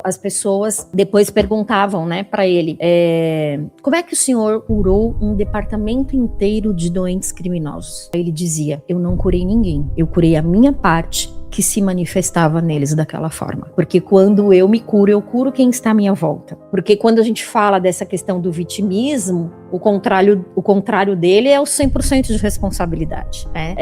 As pessoas depois perguntavam, né, para ele, como é que o senhor curou um departamento inteiro de doentes criminosos? Ele dizia, eu não curei ninguém, eu curei a minha parte que se manifestava neles daquela forma. Porque quando eu me curo, eu curo quem está à minha volta. Porque quando a gente fala dessa questão do vitimismo, o contrário dele é o 100% de responsabilidade, né?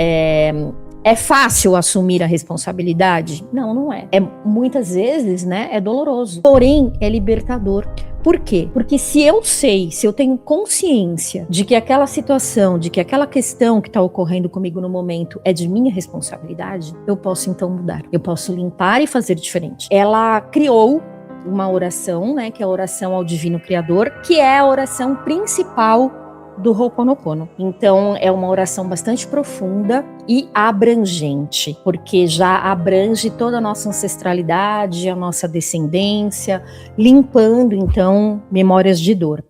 É fácil assumir a responsabilidade? Não, não é. Muitas vezes, né, é doloroso. Porém, é libertador. Por quê? Porque se eu tenho consciência de que aquela situação, de que aquela questão que está ocorrendo comigo no momento é de minha responsabilidade, eu posso então mudar. Eu posso limpar e fazer diferente. Ela criou uma oração, né, que é a oração ao Divino Criador, que é a oração principal do Ho'oponopono. Então, é uma oração bastante profunda e abrangente, porque já abrange toda a nossa ancestralidade, a nossa descendência, limpando, então, memórias de dor.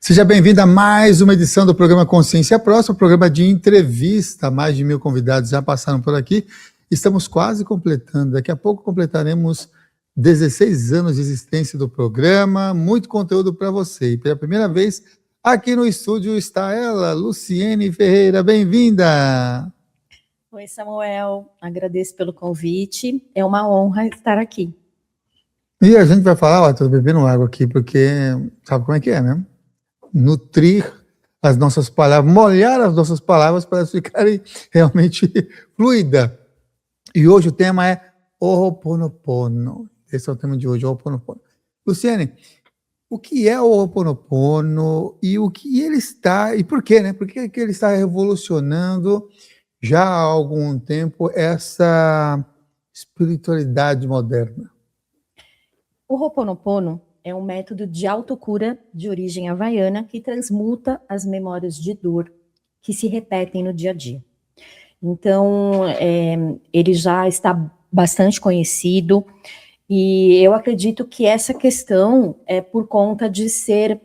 Seja bem-vindo a mais uma edição do programa Consciência Próxima, programa de entrevista. Mais de 1000 convidados já passaram por aqui. Estamos quase completando. Daqui a pouco completaremos 16 anos de existência do programa. Muito conteúdo para você. E pela primeira vez, aqui no estúdio está ela, Luciene Ferreira. Bem-vinda! Oi, Samuel. Agradeço pelo convite. É uma honra estar aqui. E a gente vai falar, estou bebendo água aqui, porque sabe como é que é, né? Nutrir as nossas palavras, molhar as nossas palavras para elas ficarem realmente fluidas. E hoje o tema é Ho'oponopono. Esse é o tema de hoje, Ho'oponopono. Luciene, o que é o Ho'oponopono e o que ele está, e por quê, né? Por que ele está revolucionando já há algum tempo essa espiritualidade moderna? O Ho'oponopono é um método de autocura de origem havaiana que transmuta as memórias de dor que se repetem no dia a dia. Então, ele já está bastante conhecido e eu acredito que essa questão é por conta de ser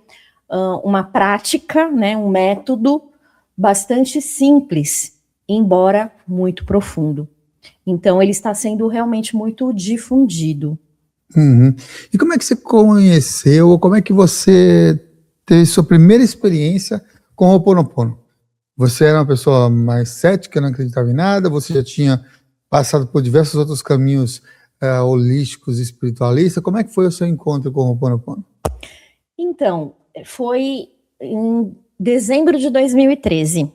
uma prática, né, um método bastante simples, embora muito profundo. Então, ele está sendo realmente muito difundido. Uhum. E como é que você conheceu, ou como é que você teve sua primeira experiência com o Ho'oponopono? Você era uma pessoa mais cética, não acreditava em nada, você já tinha passado por diversos outros caminhos holísticos e espiritualistas. Como é que foi o seu encontro com o Ho'oponopono? Então, foi em dezembro de 2013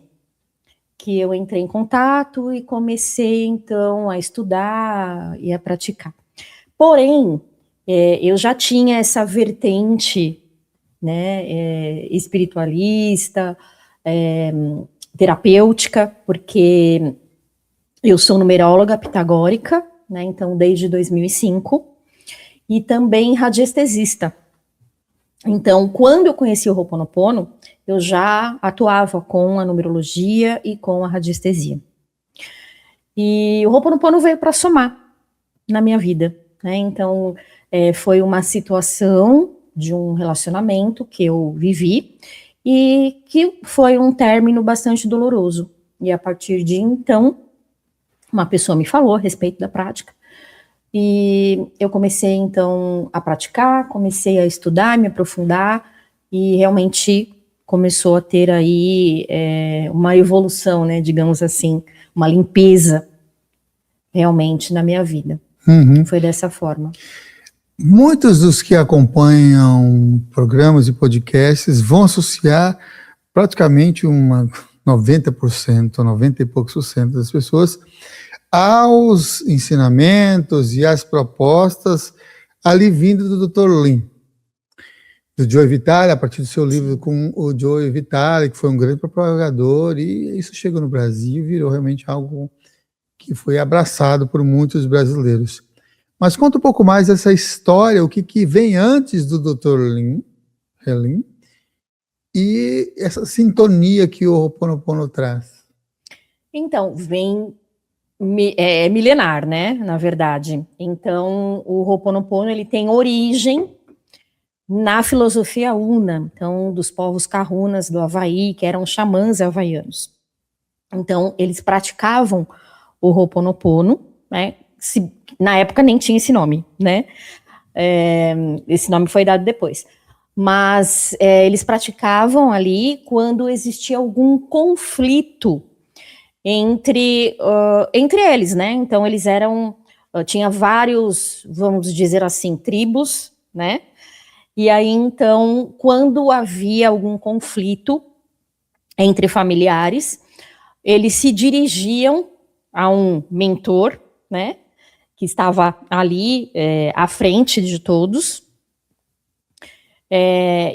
que eu entrei em contato e comecei, então, a estudar e a praticar. Porém, eu já tinha essa vertente, né, espiritualista, terapêutica, porque eu sou numeróloga pitagórica, né, então desde 2005, e também radiestesista. Então, quando eu conheci o Ho'oponopono, eu já atuava com a numerologia e com a radiestesia. E o Ho'oponopono veio para somar na minha vida, né? Então, foi uma situação de um relacionamento que eu vivi e que foi um término bastante doloroso. E a partir de então, uma pessoa me falou a respeito da prática e eu comecei então a praticar, comecei a estudar, me aprofundar e realmente começou a ter aí uma evolução, né, digamos assim, uma limpeza realmente na minha vida. Uhum. Foi dessa forma. Muitos dos que acompanham programas e podcasts vão associar praticamente 90%, 90 e poucos por cento das pessoas aos ensinamentos e às propostas ali vindo do Dr. Lin, do Joe Vitale, a partir do seu livro com o Joe Vitale, que foi um grande propagador, e isso chegou no Brasil e virou realmente algo que foi abraçado por muitos brasileiros. Mas conta um pouco mais dessa história, o que vem antes do Dr. Lin, e essa sintonia que o Ho'oponopono traz. Então, vem É milenar, né, na verdade. Então, o Ho'oponopono, ele tem origem na filosofia Una, então, dos povos Kahunas do Havaí, que eram xamãs havaianos. Então, eles praticavam o Ho'oponopono, né, na época nem tinha esse nome, né, esse nome foi dado depois. Mas eles praticavam ali quando existia algum conflito entre eles, né? Então eles eram, tinha vários, vamos dizer assim, tribos, né? E aí então, quando havia algum conflito entre familiares, eles se dirigiam a um mentor, né? Que estava ali à frente de todos.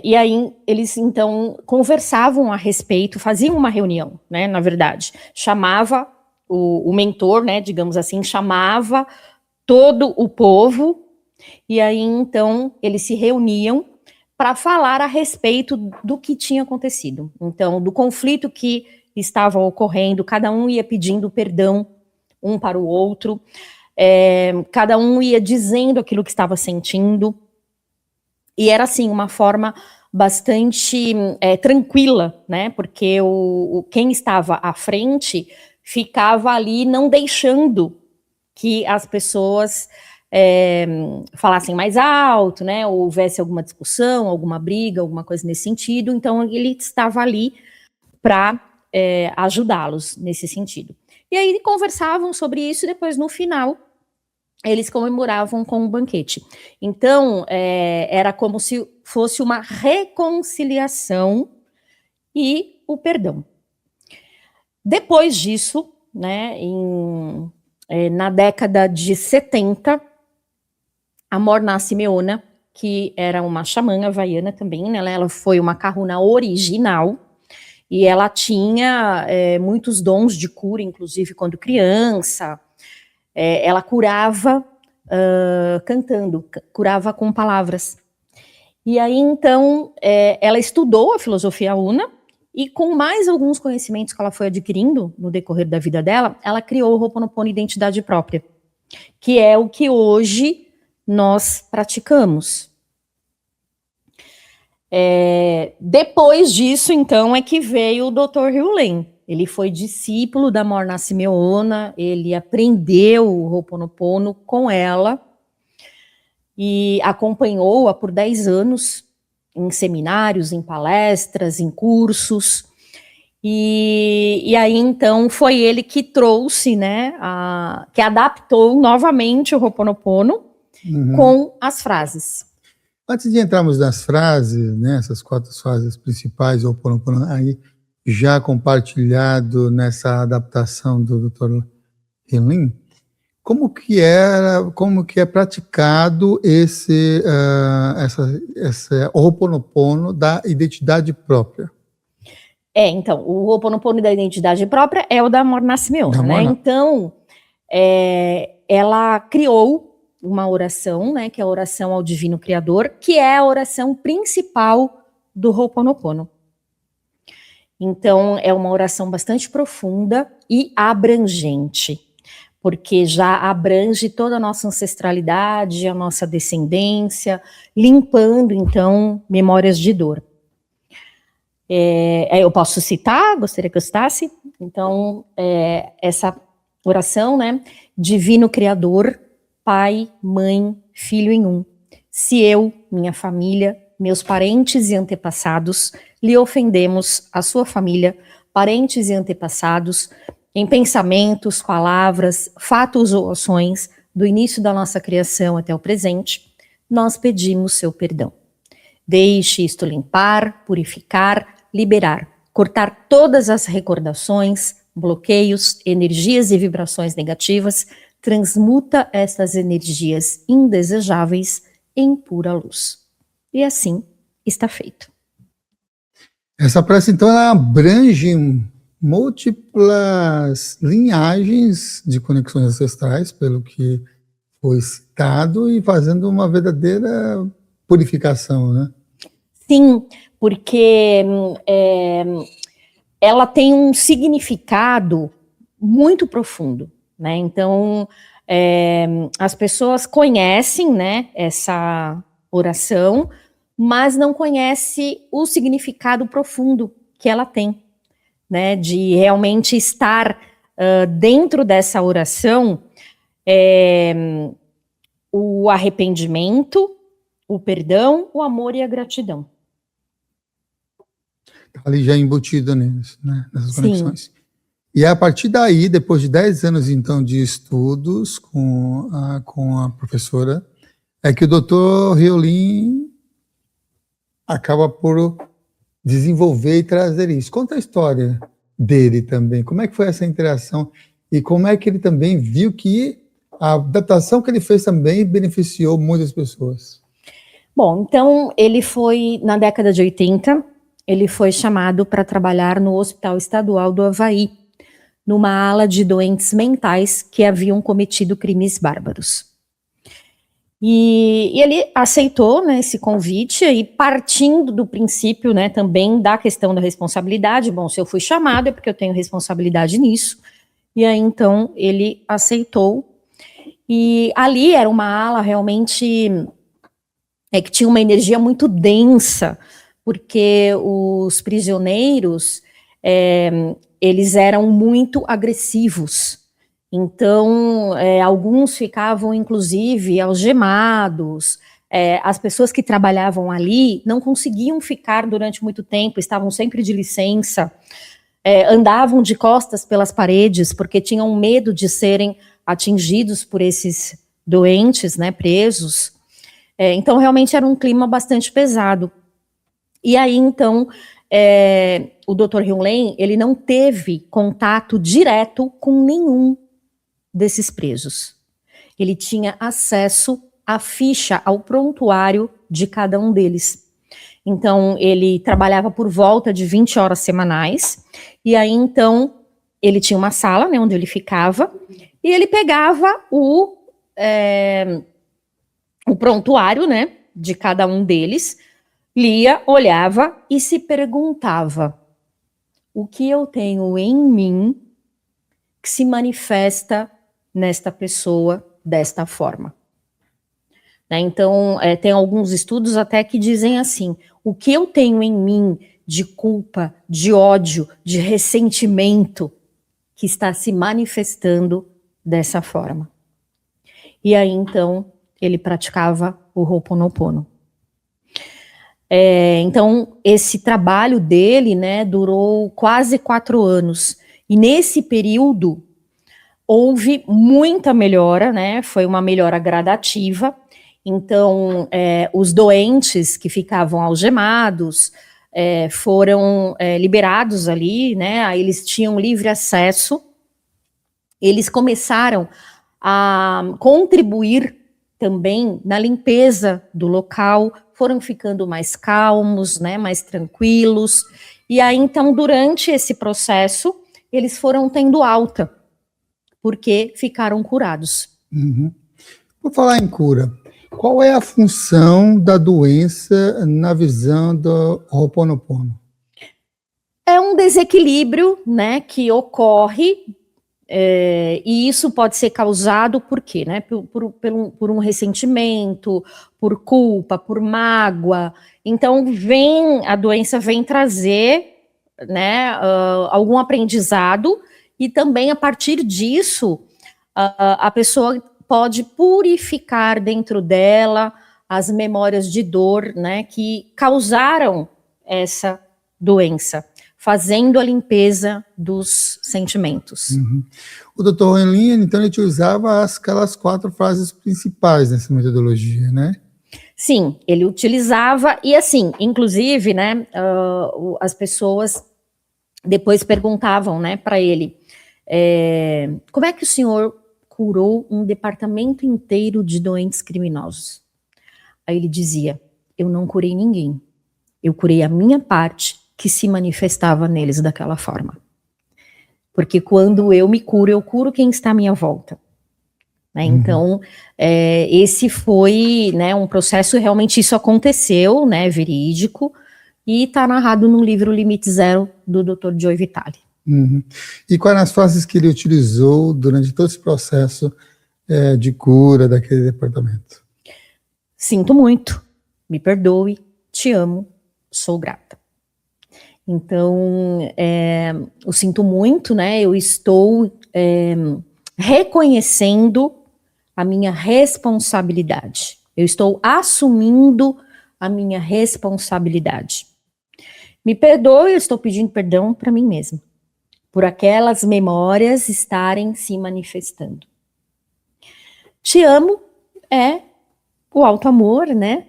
E aí eles então conversavam a respeito, faziam uma reunião, né, na verdade, chamava o mentor, né, digamos assim, chamava todo o povo, e aí então eles se reuniam para falar a respeito do que tinha acontecido, então do conflito que estava ocorrendo, cada um ia pedindo perdão um para o outro, cada um ia dizendo aquilo que estava sentindo. E era, assim, uma forma bastante tranquila, né, porque quem estava à frente ficava ali não deixando que as pessoas falassem mais alto, né, ou houvesse alguma discussão, alguma briga, alguma coisa nesse sentido, então ele estava ali para ajudá-los nesse sentido. E aí conversavam sobre isso e depois, no final, eles comemoravam com um banquete. Então, era como se fosse uma reconciliação e o perdão. Depois disso, né, na década de 70, a Morna Simeona, que era uma xamã havaiana também, né, ela foi uma kahuna original, e ela tinha muitos dons de cura, inclusive quando criança. Ela curava cantando, curava com palavras. E aí, então, ela estudou a filosofia Una e com mais alguns conhecimentos que ela foi adquirindo no decorrer da vida dela, ela criou o Ho'oponopono Identidade Própria, que é o que hoje nós praticamos. Depois disso, então, é que veio o Dr. Hugh Lane. Ele foi discípulo da Morna Simeona, ele aprendeu o Ho'oponopono com ela e acompanhou-a por 10 anos em seminários, em palestras, em cursos. E aí, então, foi ele que trouxe, né, que adaptou novamente o Ho'oponopono com as frases. Antes de entrarmos nas frases, né, essas 4 frases principais do Ho'oponopono, aí já compartilhado nessa adaptação do Dr. Lin, como que é praticado esse Ho'oponopono da identidade própria? Então, o Ho'oponopono da identidade própria é o da Morna Simeona, né? Então, ela criou uma oração, né, que é a oração ao Divino Criador, que é a oração principal do Ho'oponopono. Então, é uma oração bastante profunda e abrangente, porque já abrange toda a nossa ancestralidade, a nossa descendência, limpando, então, memórias de dor. Eu posso citar? Gostaria que eu citasse? Então, essa oração, né? Divino Criador, Pai, Mãe, Filho em um. Se eu, minha família, meus parentes e antepassados, lhe ofendemos, a sua família, parentes e antepassados, em pensamentos, palavras, fatos ou ações, do início da nossa criação até o presente, nós pedimos seu perdão. Deixe isto limpar, purificar, liberar, cortar todas as recordações, bloqueios, energias e vibrações negativas, transmuta estas energias indesejáveis em pura luz. E assim está feito. Essa prece, então, ela abrange múltiplas linhagens de conexões ancestrais, pelo que foi citado, e fazendo uma verdadeira purificação, né? Sim, porque ela tem um significado muito profundo, né? Então, as pessoas conhecem, né, essa oração, mas não conhecem o significado profundo que ela tem, né, de realmente estar dentro dessa oração, o arrependimento, o perdão, o amor e a gratidão. Ali já embutido neles, né, nessas Sim. conexões. E a partir daí, depois de 10 anos, então, de estudos com a professora, é que o Dr. Riolin acaba por desenvolver e trazer isso. Conta a história dele também. Como é que foi essa interação e como é que ele também viu que a adaptação que ele fez também beneficiou muitas pessoas? Bom, então ele foi, na década de 80, ele foi chamado para trabalhar no Hospital Estadual do Havaí, numa ala de doentes mentais que haviam cometido crimes bárbaros. E ele aceitou, né, esse convite, e partindo do princípio, né, também da questão da responsabilidade. Bom, se eu fui chamado é porque eu tenho responsabilidade nisso. E aí, então, ele aceitou. E ali era uma ala realmente que tinha uma energia muito densa, porque os prisioneiros, eles eram muito agressivos. Então, alguns ficavam, inclusive, algemados. As pessoas que trabalhavam ali não conseguiam ficar durante muito tempo, estavam sempre de licença, andavam de costas pelas paredes, porque tinham medo de serem atingidos por esses doentes, né, presos. Então, realmente era um clima bastante pesado. E aí, então, o Dr. Riolin, ele não teve contato direto com nenhum desses presos. Ele tinha acesso à ficha, ao prontuário de cada um deles. Então, ele trabalhava por volta de 20 horas semanais, e aí, então, ele tinha uma sala, né, onde ele ficava, e ele pegava o prontuário, né, de cada um deles, lia, olhava e se perguntava: o que eu tenho em mim que se manifesta nesta pessoa desta forma? Né? Então, tem alguns estudos até que dizem assim: o que eu tenho em mim de culpa, de ódio, de ressentimento que está se manifestando dessa forma. E aí, então, ele praticava o Ho'oponopono. Então, esse trabalho dele, né, durou quase 4 anos. E nesse período, houve muita melhora, né, foi uma melhora gradativa. Então, os doentes que ficavam algemados foram liberados ali, né, aí eles tinham livre acesso. Eles começaram a contribuir também na limpeza do local, foram ficando mais calmos, né, mais tranquilos, e aí então durante esse processo eles foram tendo alta, porque ficaram curados. Uhum. Por falar em cura, qual é a função da doença na visão do Ho'oponopono? É um desequilíbrio, né, que ocorre, e isso pode ser causado por quê? Né? Por um ressentimento, por culpa, por mágoa. Então, a doença vem trazer, né, algum aprendizado, e também a partir disso, a pessoa pode purificar dentro dela as memórias de dor, né, que causaram essa doença, fazendo a limpeza dos sentimentos. Uhum. O Dr. Riolin, então, ele usava aquelas 4 frases principais nessa metodologia, né? Sim, ele utilizava, e assim, inclusive, né, as pessoas depois perguntavam, né, para ele, como é que o senhor curou um departamento inteiro de doentes criminosos? Aí ele dizia: eu não curei ninguém, eu curei a minha parte que se manifestava neles daquela forma. Porque quando eu curo quem está à minha volta. Né? Uhum. Então, esse foi, né, um processo, realmente isso aconteceu, né, verídico, e está narrado no livro Limite Zero, do Dr. Joe Vitale. Uhum. E quais as frases que ele utilizou durante todo esse processo de cura daquele departamento? Sinto muito, me perdoe, te amo, sou grata. Então, eu sinto muito, né? Eu estou reconhecendo a minha responsabilidade. Eu estou assumindo a minha responsabilidade. Me perdoe, eu estou pedindo perdão para mim mesma, por aquelas memórias estarem se manifestando. Te amo é o alto amor, né?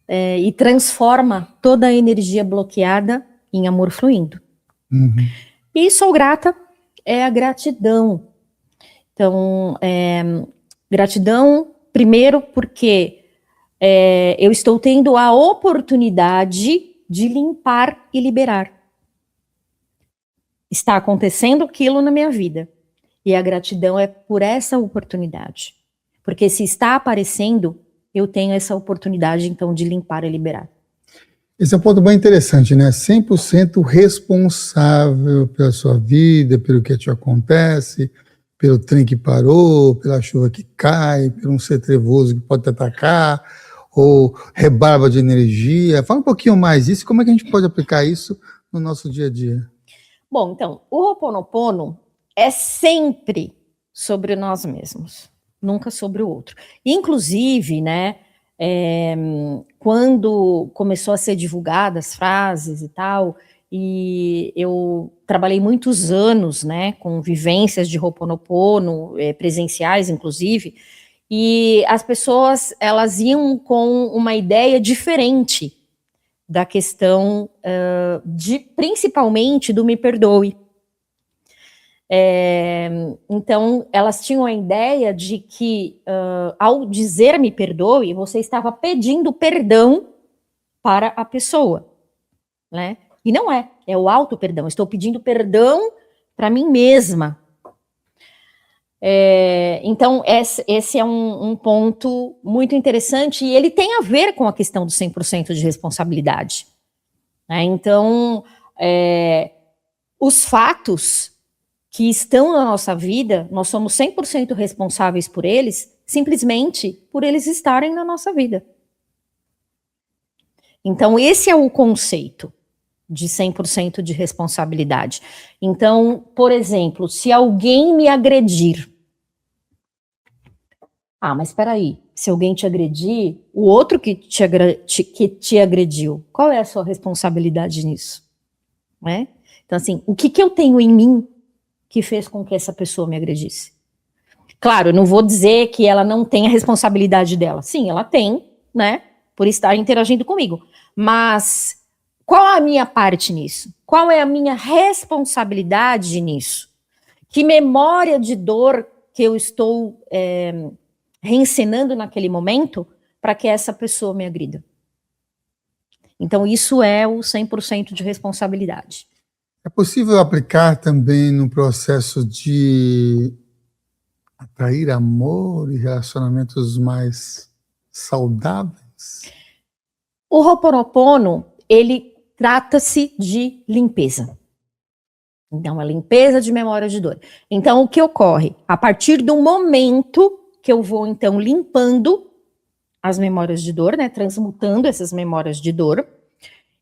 E transforma toda a energia bloqueada em amor fluindo. Uhum. E sou grata é a gratidão. Então, gratidão, primeiro, porque eu estou tendo a oportunidade de limpar e liberar. Está acontecendo aquilo na minha vida. E a gratidão é por essa oportunidade. Porque se está aparecendo, eu tenho essa oportunidade, então, de limpar e liberar. Esse é um ponto bem interessante, né? 100% responsável pela sua vida, pelo que te acontece, pelo trem que parou, pela chuva que cai, por um ser trevoso que pode te atacar, ou rebarba de energia. Fala um pouquinho mais disso, como é que a gente pode aplicar isso no nosso dia a dia? Bom, então, o Ho'oponopono é sempre sobre nós mesmos, nunca sobre o outro. Inclusive, né, quando começou a ser divulgadas as frases e tal, e eu trabalhei muitos anos, né, com vivências de Ho'oponopono, presenciais, inclusive, e as pessoas, elas iam com uma ideia diferente da questão principalmente do me perdoe. Então, elas tinham a ideia de que, ao dizer me perdoe, você estava pedindo perdão para a pessoa, né? E não é o auto-perdão, estou pedindo perdão para mim mesma. Então, esse é um ponto muito interessante e ele tem a ver com a questão do 100% de responsabilidade. Né? Então, os fatos que estão na nossa vida, nós somos 100% responsáveis por eles, simplesmente por eles estarem na nossa vida. Então, esse é o conceito de 100% de responsabilidade. Então, por exemplo, se alguém me agredir, mas espera aí, se alguém te agredir, o outro que te agrediu, qual é a sua responsabilidade nisso? Né? Então, assim, o que eu tenho em mim que fez com que essa pessoa me agredisse? Claro, eu não vou dizer que ela não tem a responsabilidade dela. Sim, ela tem, né? Por estar interagindo comigo. Mas qual a minha parte nisso? Qual é a minha responsabilidade nisso? Que memória de dor que eu estou reencenando naquele momento para que essa pessoa me agrida? Então, isso é o 100% de responsabilidade. É possível aplicar também no processo de atrair amor e relacionamentos mais saudáveis? O Ho'oponopono, ele trata-se de limpeza. Então, a limpeza de memória de dor. Então, o que ocorre? A partir do momento que eu vou, então, limpando as memórias de dor, né, transmutando essas memórias de dor,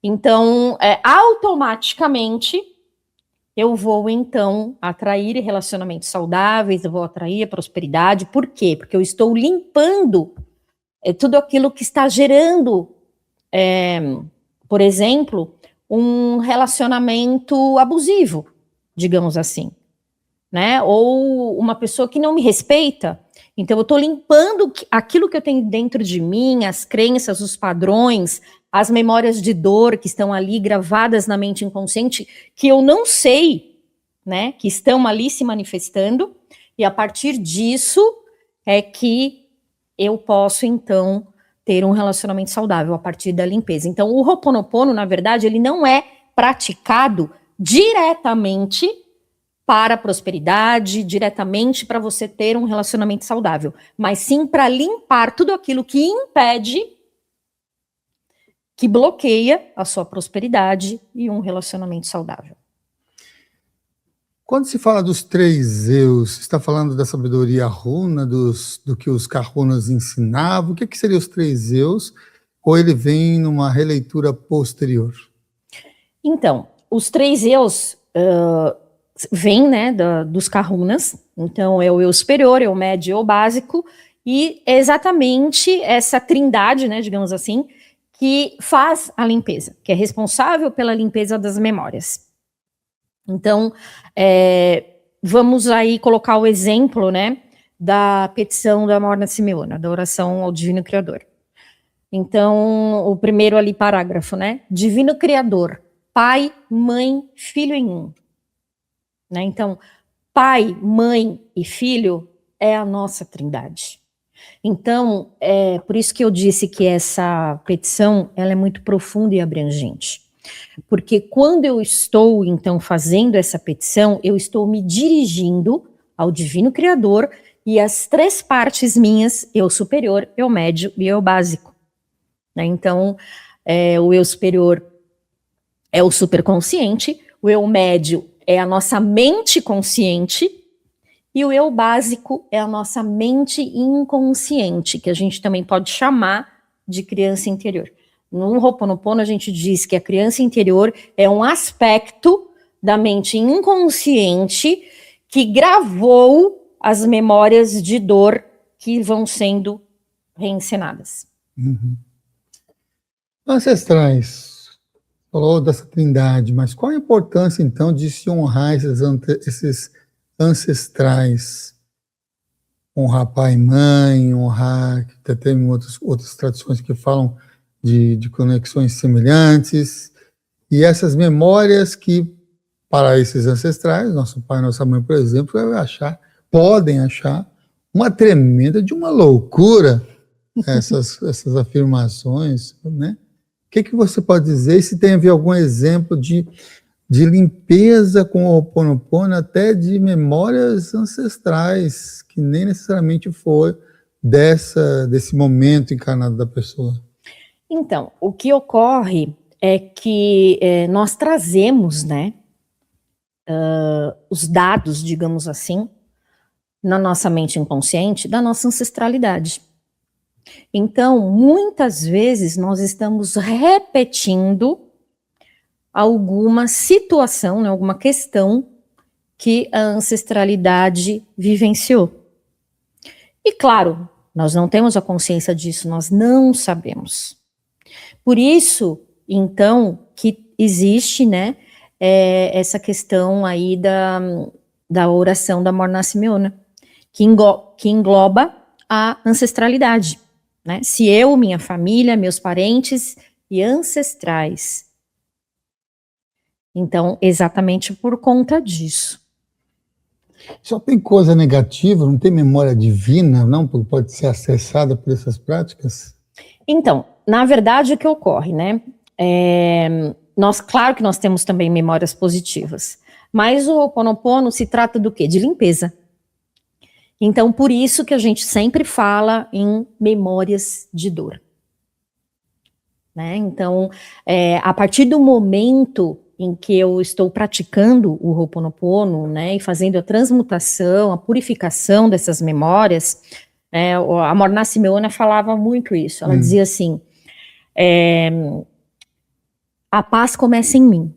então, automaticamente, eu vou, então, atrair relacionamentos saudáveis, eu vou atrair a prosperidade. Por quê? Porque eu estou limpando tudo aquilo que está gerando, por exemplo, um relacionamento abusivo, digamos assim, né? Ou uma pessoa que não me respeita. Então, eu estou limpando aquilo que eu tenho dentro de mim, as crenças, os padrões, as memórias de dor que estão ali gravadas na mente inconsciente, que eu não sei, né? Que estão ali se manifestando, e a partir disso é que eu posso, então, ter um relacionamento saudável a partir da limpeza. Então, o Ho'oponopono, na verdade, ele não é praticado diretamente para a prosperidade, diretamente para você ter um relacionamento saudável, mas sim para limpar tudo aquilo que impede, que bloqueia a sua prosperidade e um relacionamento saudável. Quando se fala dos 3 eus, você está falando da sabedoria runa, do que os kahunas ensinavam? O que seriam os 3 eus? Ou ele vem numa releitura posterior? Então, os 3 eus vêm, né, dos kahunas. Então, é o eu superior, é o médio e o básico. E é exatamente essa trindade, né, digamos assim, que faz a limpeza, que é responsável pela limpeza das memórias. Então, vamos aí colocar o exemplo, né, da petição da Morna Simeona, da oração ao Divino Criador. Então, o primeiro ali parágrafo, né, Divino Criador, Pai, Mãe, Filho em um. Né? Então, Pai, Mãe e Filho é a nossa trindade. Então, por isso que eu disse que essa petição ela é muito profunda e abrangente. Porque quando eu estou, então, fazendo essa petição, eu estou me dirigindo ao Divino Criador e as 3 partes minhas, eu superior, eu médio e eu básico. Né? Então, o eu superior é o superconsciente, o eu médio é a nossa mente consciente, e o eu básico é a nossa mente inconsciente, que a gente também pode chamar de criança interior. No Ho'oponopono a gente diz que a criança interior é um aspecto da mente inconsciente que gravou as memórias de dor que vão sendo reencenadas. Uhum. Ancestrais, falou dessa trindade, mas qual a importância então de se honrar esses ancestrais, honrar pai e mãe, honrar, até tem outras tradições que falam de conexões semelhantes, e essas memórias que, para esses ancestrais, nosso pai e nossa mãe, por exemplo, podem achar uma tremenda de uma loucura essas afirmações, né? O que você pode dizer, e se tem havido algum exemplo de limpeza com o Ho'oponopono, até de memórias ancestrais, que nem necessariamente foi desse momento encarnado da pessoa? Então, o que ocorre é que nós trazemos, né, os dados, digamos assim, na nossa mente inconsciente da nossa ancestralidade. Então, muitas vezes nós estamos repetindo alguma situação, né, alguma questão que a ancestralidade vivenciou. E claro, nós não temos a consciência disso, nós não sabemos. Por isso, então, que existe, né, essa questão aí da oração da Morna Simeona, que engloba a ancestralidade, né? Se eu, minha família, meus parentes e ancestrais. Então, exatamente por conta disso. Só tem coisa negativa, não tem memória divina, não? Pode ser acessada por essas práticas? Então, na verdade, o que ocorre, né? Claro que nós temos também memórias positivas, mas o Ho'oponopono se trata do quê? De limpeza. Então, por isso que a gente sempre fala em memórias de dor. Né? Então, a partir do momento em que eu estou praticando o Ho'oponopono, né, e fazendo a transmutação, a purificação dessas memórias, a Morna Simeona falava muito isso. Ela dizia assim, a paz começa em mim.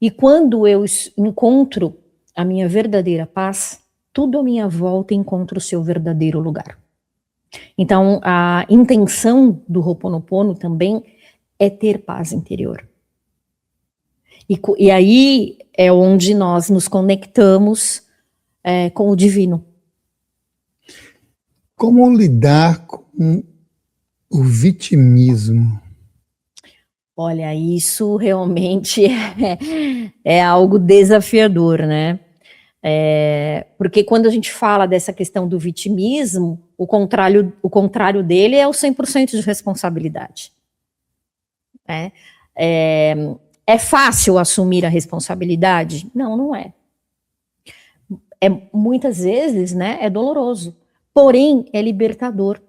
E quando eu encontro a minha verdadeira paz, tudo à minha volta encontra o seu verdadeiro lugar. Então, a intenção do Ho'oponopono também é ter paz interior. E aí é onde nós nos conectamos com o divino. Como lidar com o vitimismo? Olha, isso realmente é algo desafiador, né? Porque quando a gente fala dessa questão do vitimismo, o contrário dele é o 100% de responsabilidade. É fácil assumir a responsabilidade? Não, não é. Muitas vezes, né, é doloroso, porém é libertador.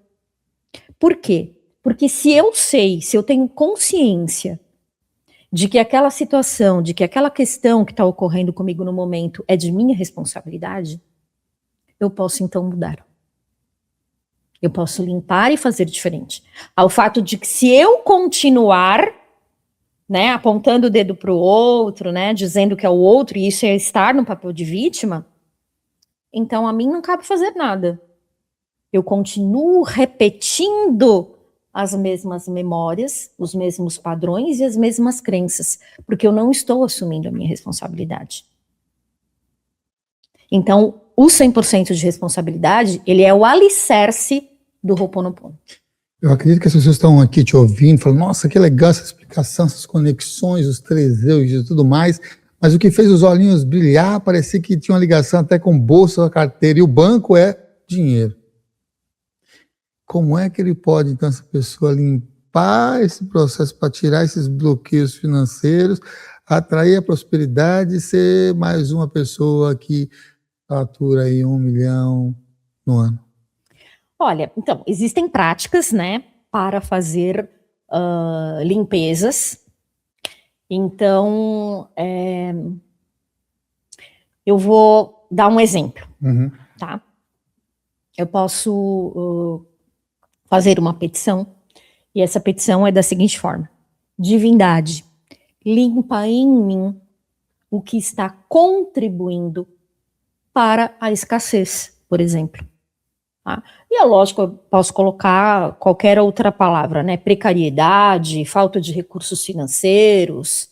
Por quê? Porque se eu tenho consciência de que aquela situação, de que aquela questão que está ocorrendo comigo no momento é de minha responsabilidade, eu posso então mudar. Eu posso limpar e fazer diferente. Ao fato de que se eu continuar, né, apontando o dedo para o outro, né, dizendo que é o outro, e isso é estar no papel de vítima, então a mim não cabe fazer nada. Eu continuo repetindo as mesmas memórias, os mesmos padrões e as mesmas crenças, porque eu não estou assumindo a minha responsabilidade. Então, o 100% de responsabilidade, ele é o alicerce do Ho'oponopono. Eu acredito que as pessoas estão aqui te ouvindo, falando, nossa, que legal essa explicação, essas conexões, os três eus e tudo mais, mas o que fez os olhinhos brilhar, parecia que tinha uma ligação até com bolsa, carteira, e o banco é dinheiro. Como é que ele pode, então, essa pessoa limpar esse processo para tirar esses bloqueios financeiros, atrair a prosperidade e ser mais uma pessoa que fatura aí 1 milhão no ano? Olha, então, existem práticas, né, para fazer limpezas. Então, eu vou dar um exemplo, tá? Eu posso fazer uma petição, e essa petição é da seguinte forma: divindade, limpa em mim o que está contribuindo para a escassez, por exemplo. Tá? E é lógico, eu posso colocar qualquer outra palavra, né? Precariedade, falta de recursos financeiros,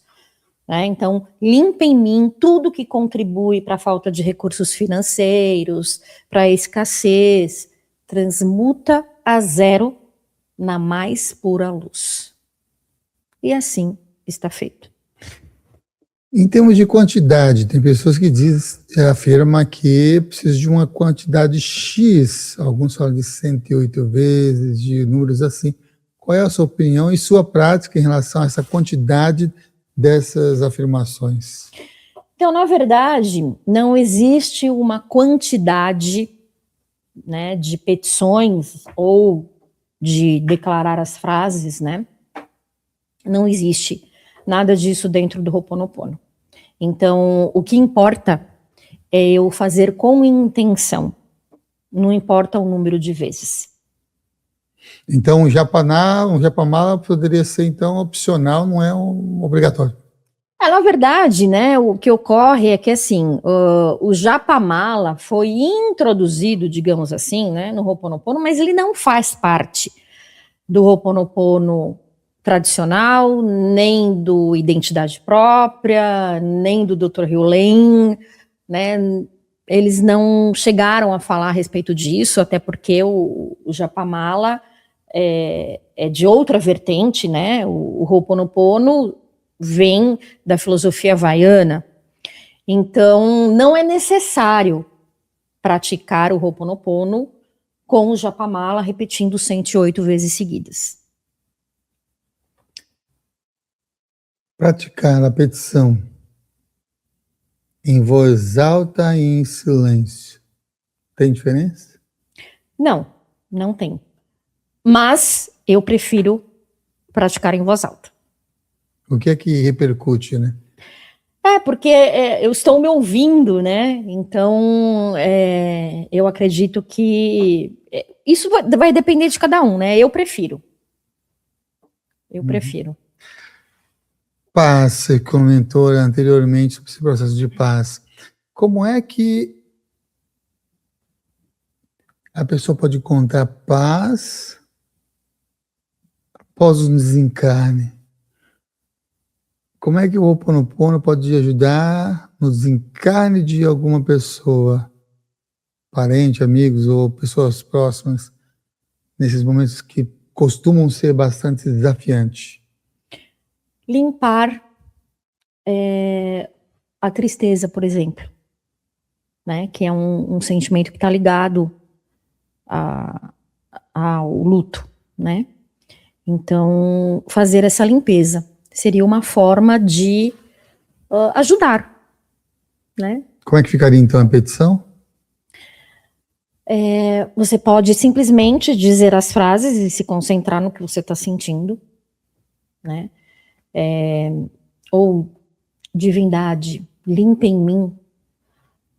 né? Então, limpa em mim tudo que contribui para a falta de recursos financeiros, para a escassez, transmuta a zero na mais pura luz. E assim está feito. Em termos de quantidade, tem pessoas que afirmam que precisa de uma quantidade X, alguns falam de 108 vezes, de números assim. Qual é a sua opinião e sua prática em relação a essa quantidade dessas afirmações? Então, na verdade, não existe uma quantidade, né, de petições ou de declarar as frases, né? Não existe nada disso dentro do Ho'oponopono. Então, o que importa é eu fazer com intenção, não importa o número de vezes. Então, um japamala poderia ser, então, opcional, não é obrigatório. Na verdade, né, o que ocorre é que, assim, o japamala foi introduzido, digamos assim, né, no Ho'oponopono, mas ele não faz parte do Ho'oponopono tradicional, nem do Identidade Própria, nem do Dr. Hewlett, né? Eles não chegaram a falar a respeito disso, até porque o japamala é de outra vertente, né? O Ho'oponopono vem da filosofia havaiana, então não é necessário praticar o Ho'oponopono com o japamala repetindo 108 vezes seguidas. Praticar a petição em voz alta e em silêncio, tem diferença? Não, não tem. Mas eu prefiro praticar em voz alta. O que é que repercute, né? Porque eu estou me ouvindo, né? Então, eu acredito que isso vai depender de cada um, né? Eu prefiro. Eu prefiro. Paz, você comentou anteriormente sobre esse processo de paz. Como é que a pessoa pode encontrar paz após o desencarne? Como é que o Ho'oponopono pode ajudar no desencarne de alguma pessoa, parente, amigos ou pessoas próximas, nesses momentos que costumam ser bastante desafiantes? Limpar a tristeza, por exemplo, né? Que é um sentimento que está ligado ao luto, né? Então, fazer essa limpeza seria uma forma de ajudar, né? Como é que ficaria então a petição? Você pode simplesmente dizer as frases e se concentrar no que você está sentindo, né? ou divindade, limpa em mim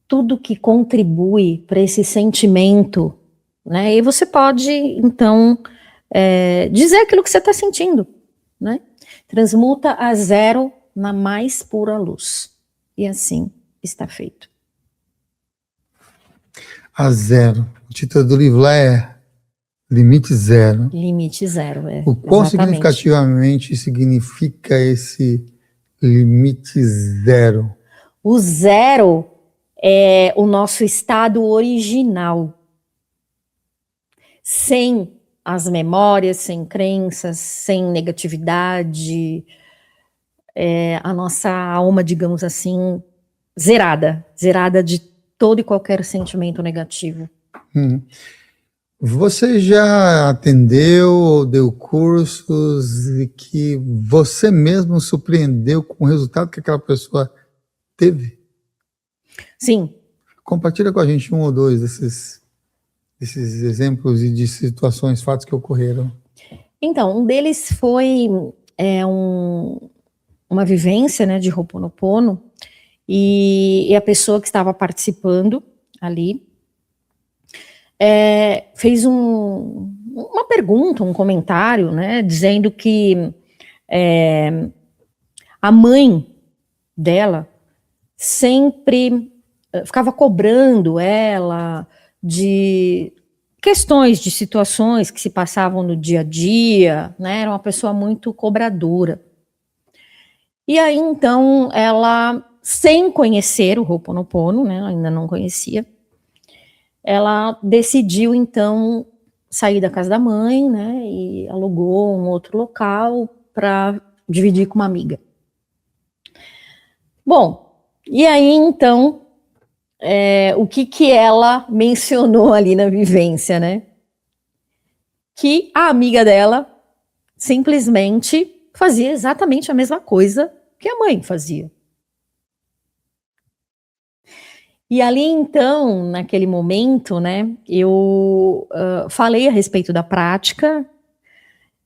tudo que contribui para esse sentimento, né? E você pode, então, dizer aquilo que você está sentindo, né? Transmuta a zero na mais pura luz. E assim está feito. A zero. O título do livro lá é Limite Zero. Limite zero, O quão exatamente. significativamente significa esse limite zero? O zero é o nosso estado original. Sem as memórias, sem crenças, sem negatividade, a nossa alma, digamos assim, zerada de todo e qualquer sentimento negativo. Você já atendeu ou deu cursos e que você mesmo surpreendeu com o resultado que aquela pessoa teve? Sim. Compartilha com a gente um ou dois desses exemplos e de situações, fatos que ocorreram. Então, um deles foi uma vivência, né, de Ho'oponopono, e a pessoa que estava participando ali fez uma pergunta, um comentário, né, dizendo que a mãe dela sempre ficava cobrando ela de questões, de situações que se passavam no dia a dia, né? Era uma pessoa muito cobradora. E aí, então, ela, sem conhecer o Ho'oponopono, né? Ela ainda não conhecia, ela decidiu, então, sair da casa da mãe, né? E alugou um outro local para dividir com uma amiga. Bom, e aí, então, o que ela mencionou ali na vivência, né? Que a amiga dela simplesmente fazia exatamente a mesma coisa que a mãe fazia. E ali, então, naquele momento, né, eu falei a respeito da prática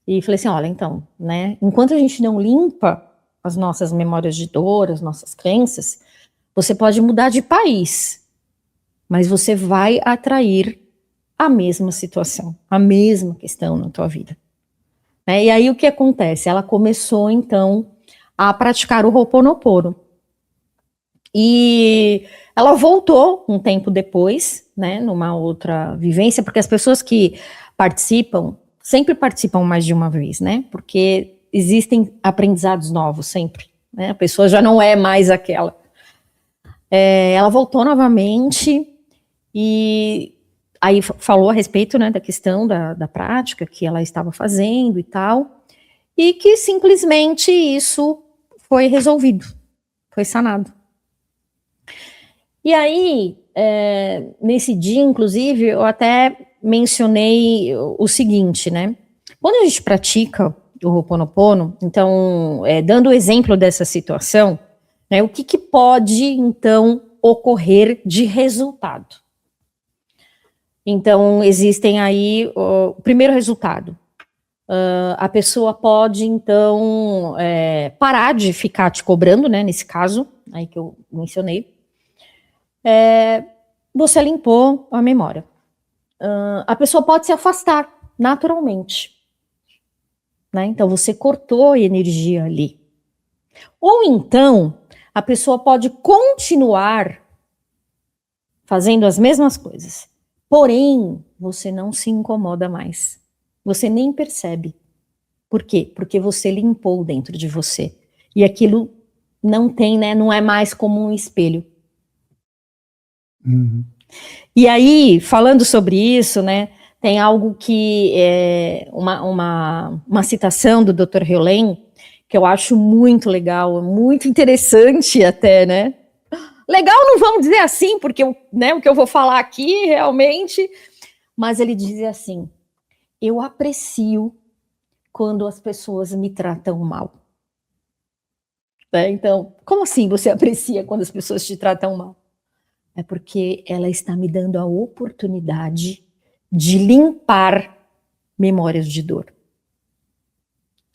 e falei assim, olha, então, né, enquanto a gente não limpa as nossas memórias de dor, as nossas crenças, você pode mudar de país, mas você vai atrair a mesma situação, a mesma questão na tua vida. E aí o que acontece? Ela começou, então, a praticar o Ho'oponopono. E ela voltou um tempo depois, né, numa outra vivência, porque as pessoas que participam, sempre participam mais de uma vez, né, porque existem aprendizados novos sempre, né, a pessoa já não é mais aquela. Ela voltou novamente e aí falou a respeito, né, da questão da prática que ela estava fazendo e tal, e que simplesmente isso foi resolvido, foi sanado. E aí, nesse dia, inclusive, eu até mencionei o seguinte, né, quando a gente pratica o Ho'oponopono, então, dando o exemplo dessa situação, né, o que pode, então, ocorrer de resultado? Então, existem aí o primeiro resultado. A pessoa pode, então, parar de ficar te cobrando, né, nesse caso, aí que eu mencionei. Você limpou a memória. A pessoa pode se afastar naturalmente, né? Então, você cortou a energia ali. Ou então, a pessoa pode continuar fazendo as mesmas coisas, porém, você não se incomoda mais. Você nem percebe. Por quê? Porque você limpou dentro de você. E aquilo não tem, né? Não é mais como um espelho. Uhum. E aí, falando sobre isso, né? Tem algo que é uma citação do Dr. Heulen, que eu acho muito legal, muito interessante até, né? Legal não vamos dizer assim, porque né, o que eu vou falar aqui realmente, mas ele dizia assim, eu aprecio quando as pessoas me tratam mal. Então, como assim você aprecia quando as pessoas te tratam mal? É porque ela está me dando a oportunidade de limpar memórias de dor.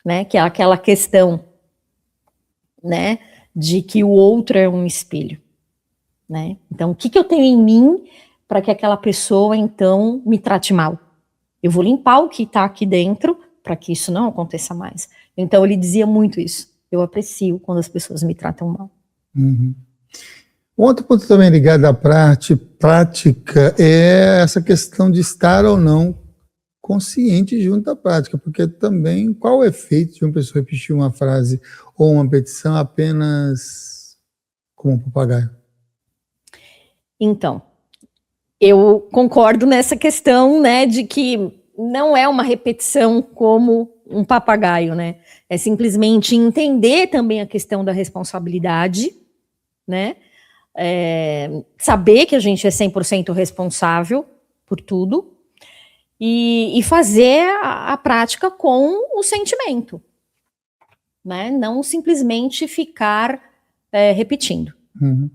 Né? Que é aquela questão né, de que o outro é um espelho, né? Então, o que eu tenho em mim para que aquela pessoa, então, me trate mal? Eu vou limpar o que está aqui dentro para que isso não aconteça mais. Então, ele dizia muito isso. Eu aprecio quando as pessoas me tratam mal. Uhum. Outro ponto também ligado à prática é essa questão de estar ou não consciente junto à prática, porque também qual o efeito de uma pessoa repetir uma frase ou uma petição apenas como um papagaio? Então, eu concordo nessa questão, né, de que não é uma repetição como um papagaio, né? É simplesmente entender também a questão da responsabilidade, né? Saber que a gente é 100% responsável por tudo e fazer a prática com o sentimento, né? Não simplesmente ficar repetindo. Uhum.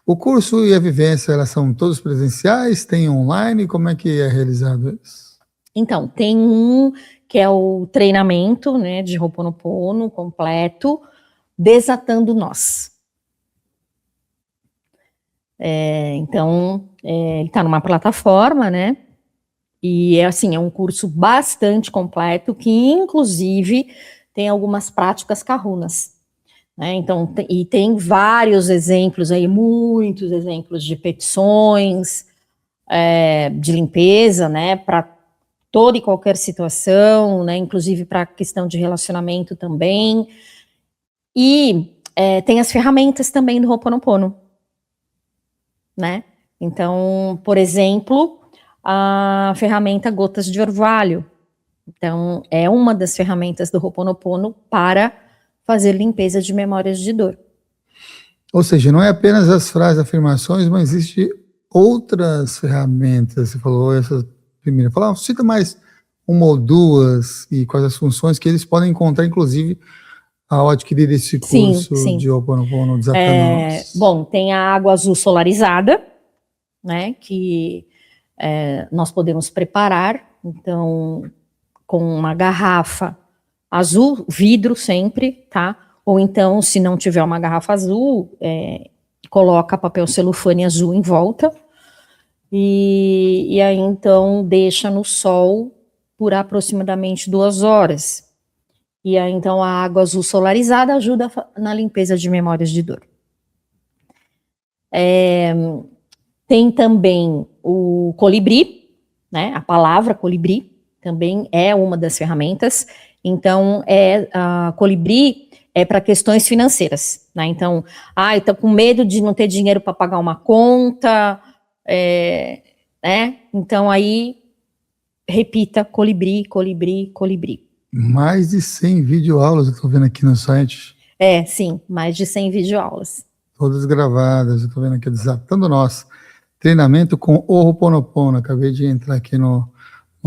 O curso e a vivência, elas são todos presenciais? Tem online? Como é que é realizado isso? Então, tem um que é o treinamento, né, de Ho'oponopono completo, Desatando Nós. Então, ele está numa plataforma, né, e assim, é um curso bastante completo, que inclusive tem algumas práticas kahunas, né, então, e tem vários exemplos aí, muitos exemplos de petições, de limpeza, né, para toda e qualquer situação, né, inclusive para a questão de relacionamento também, e tem as ferramentas também do Ho'oponopono, né, então, por exemplo, a ferramenta Gotas de Orvalho, então, é uma das ferramentas do Ho'oponopono para fazer limpeza de memórias de dor. Ou seja, não é apenas as frases, afirmações, mas existe outras ferramentas. Você falou essa primeira. Cita mais uma ou duas e quais as funções que eles podem encontrar, inclusive, ao adquirir esse curso sim. de Ho'oponopono Desatando Nós. Bom, tem a água azul solarizada, né, que nós podemos preparar, então, com uma garrafa azul, vidro sempre, tá? Ou então, se não tiver uma garrafa azul, coloca papel celofane azul em volta, e aí então deixa no sol por aproximadamente 2 horas. E aí então a água azul solarizada ajuda na limpeza de memórias de dor. Tem também o colibri, né? A palavra colibri também é uma das ferramentas. Então, a colibri é para questões financeiras, né? Então, eu tô com medo de não ter dinheiro para pagar uma conta, né? Então, aí, repita colibri, colibri, colibri. Mais de 100 videoaulas eu estou vendo aqui no site. Sim, mais de 100 videoaulas. Todas gravadas, eu estou vendo aqui, Desatando Nós. Treinamento com o Ho'oponopono. Acabei de entrar aqui no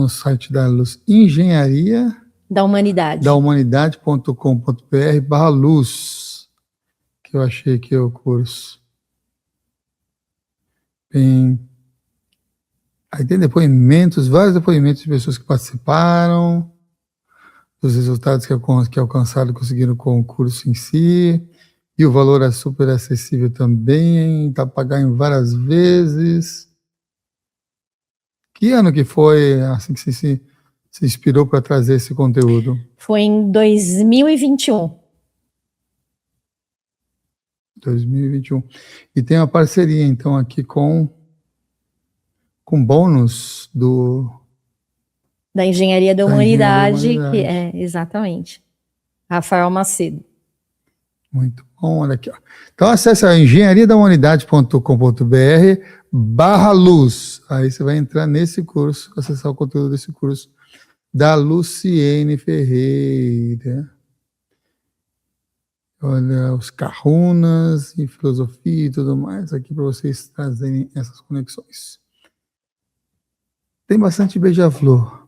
site da Luz. Engenharia da Humanidade. Da humanidade.com.br/luz. Que eu achei aqui o curso. Aí tem depoimentos, vários depoimentos de pessoas que participaram, dos resultados que alcançaram, conseguiram com o curso em si. E o valor é super acessível também, dá para pagar em várias vezes. Que ano que foi assim que se inspirou para trazer esse conteúdo? Foi em 2021. 2021. E tem uma parceria, então, aqui com bônus da Engenharia da Humanidade, que exatamente. Rafael Macedo. Muito bom, olha aqui. Ó. Então acesse a engenhariadahumanidade.com.br/luz. Aí você vai entrar nesse curso, acessar o conteúdo desse curso da Luciene Ferreira. Olha, os kahunas e filosofia e tudo mais aqui para vocês trazerem essas conexões. Tem bastante beija-flor.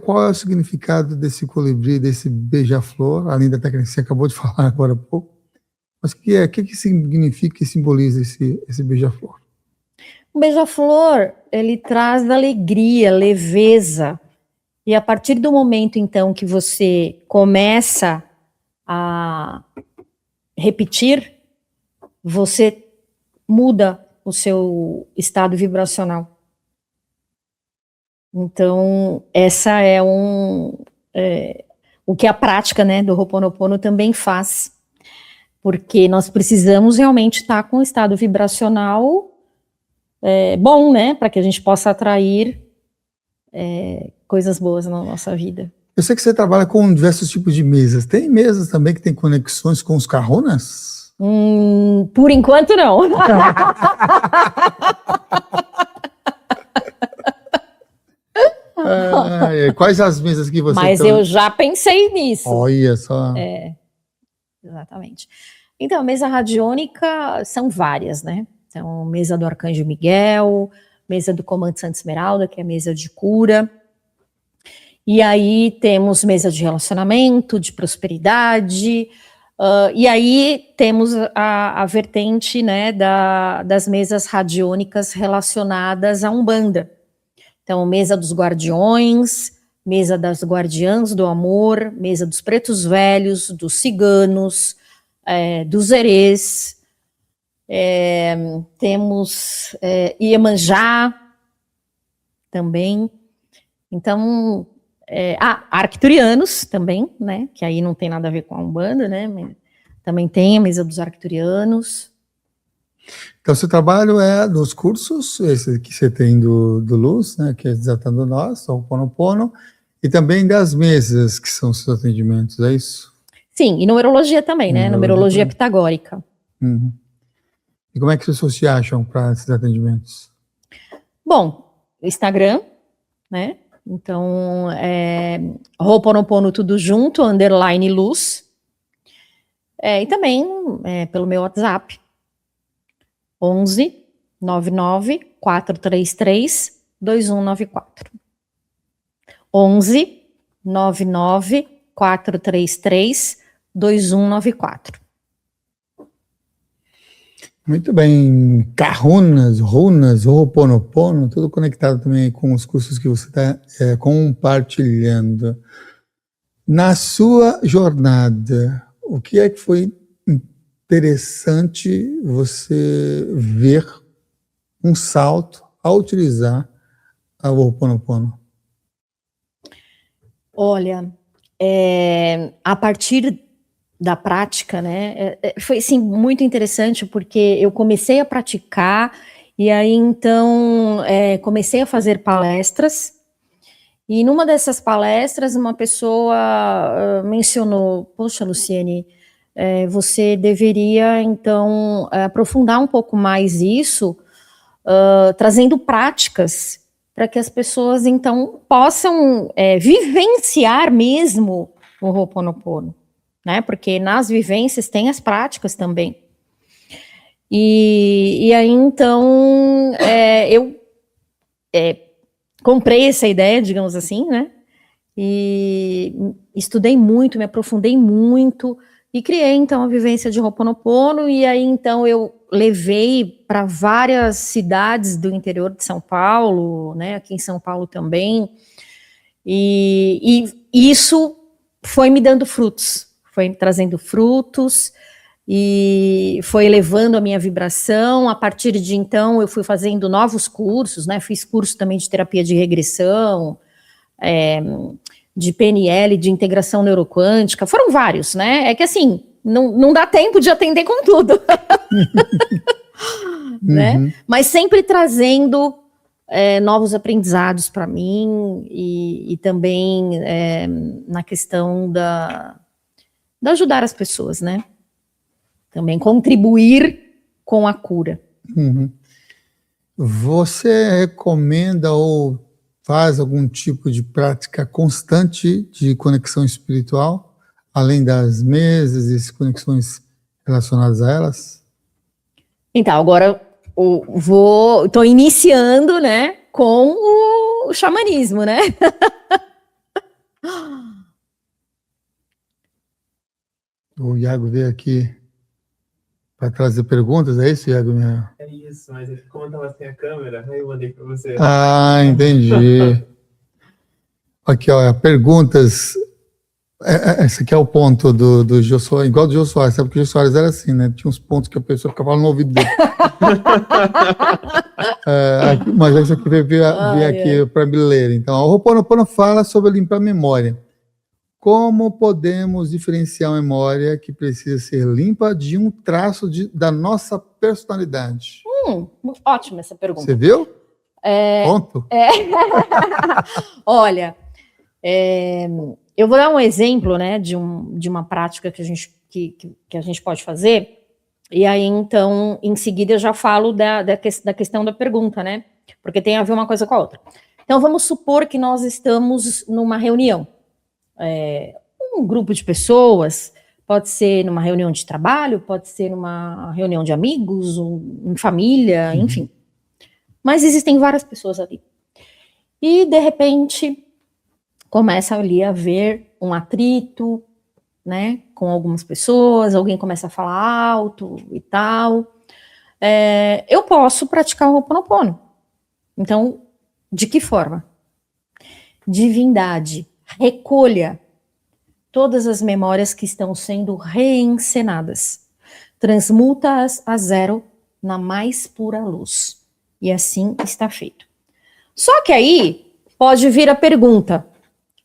Qual é o significado desse colibri, desse beija-flor, além da técnica que você acabou de falar agora há pouco? Mas o que significa e simboliza esse beija-flor? O beija-flor, ele traz alegria, leveza. E a partir do momento, então, que você começa a repetir, você muda o seu estado vibracional. Então, essa é o que a prática, né, do Ho'oponopono também faz, porque nós precisamos realmente estar com um estado vibracional bom, né, para que a gente possa atrair coisas boas na nossa vida. Eu sei que você trabalha com diversos tipos de mesas. Tem mesas também que tem conexões com os kahunas? Por enquanto, não. Quais as mesas que você... Mas eu já pensei nisso. Olha só. Exatamente. Então, a mesa radiônica são várias, né? Então, mesa do Arcanjo Miguel, mesa do Comandante Santa Esmeralda, que é a mesa de cura. E aí temos mesa de relacionamento, de prosperidade, e aí temos a vertente, né, das mesas radiônicas relacionadas à Umbanda. Então, mesa dos guardiões, mesa das guardiãs do amor, mesa dos pretos velhos, dos ciganos, dos herês, temos Iemanjá também. Então, arcturianos também, né, que aí não tem nada a ver com a Umbanda, né, também tem a mesa dos arcturianos. Então, seu trabalho é nos cursos, esse que você tem do Luz, né, que é Desatando Nós, o Ho'oponopono, e também das mesas, que são seus atendimentos, é isso? Sim, e numerologia também, né, numerologia pitagórica. Uhum. E como é que as pessoas se acham para esses atendimentos? Bom, Instagram, né, então, Ho'oponopono tudo junto, _luz, e também pelo meu WhatsApp, 11 99 433 2194. 11 99 433 2194. Muito bem, kahunas, runas, Ho'oponopono, tudo conectado também com os cursos que você está compartilhando. Na sua jornada, o que é que foi interessante você ver um salto ao utilizar a Ho'oponopono? Olha, a partir da prática, né, foi assim, muito interessante, porque eu comecei a praticar, e aí então comecei a fazer palestras, e numa dessas palestras uma pessoa mencionou, poxa, Luciene, você deveria então aprofundar um pouco mais isso, trazendo práticas, para que as pessoas então possam vivenciar mesmo o Ho'oponopono, né? Porque nas vivências tem as práticas também. E aí então eu comprei essa ideia, digamos assim, né? E estudei muito, me aprofundei muito e criei então a vivência de Ho'oponopono, e aí então eu levei para várias cidades do interior de São Paulo, né? Aqui em São Paulo também. E isso foi me dando frutos. Foi trazendo frutos e foi elevando a minha vibração. A partir de então, eu fui fazendo novos cursos, né? Fiz curso também de terapia de regressão, de PNL, de integração neuroquântica. Foram vários, né? É que assim, não dá tempo de atender com tudo. Né? Mas sempre trazendo novos aprendizados para mim e também na questão de ajudar as pessoas, né? Também contribuir com a cura. Você recomenda ou faz algum tipo de prática constante de conexão espiritual, além das mesas e conexões relacionadas a elas? Então, agora estou iniciando, né, com o xamanismo, né? O Iago veio aqui para trazer perguntas, é isso, Iago? É isso, mas como eu estava sem a câmera, aí eu mandei para você. Ah, entendi. Aqui, ó, perguntas Esse aqui é o ponto do Jô Soares, igual do Jô Soares, sabe que o Jô Soares era assim, né? Tinha uns pontos que a pessoa ficava falando no ouvido dele. Mas isso aqui veio aqui para me ler. Então, o Ho'oponopono fala sobre limpar a memória. Como podemos diferenciar a memória que precisa ser limpa de um traço da nossa personalidade? Ótima essa pergunta. Você viu? Ponto. Olha, eu vou dar um exemplo, né, de uma prática que a gente pode fazer, e aí, então, em seguida eu já falo da questão da pergunta, né, porque tem a ver uma coisa com a outra. Então, vamos supor que nós estamos numa reunião, um grupo de pessoas, pode ser numa reunião de trabalho, pode ser numa reunião de amigos, em família, enfim. Mas existem várias pessoas ali. E, de repente, começa ali a haver um atrito, né, com algumas pessoas, alguém começa a falar alto e tal. Eu posso praticar o Ho'oponopono. Então, de que forma? Divindade, recolha todas as memórias que estão sendo reencenadas. Transmuta-as a zero na mais pura luz. E assim está feito. Só que aí pode vir a pergunta,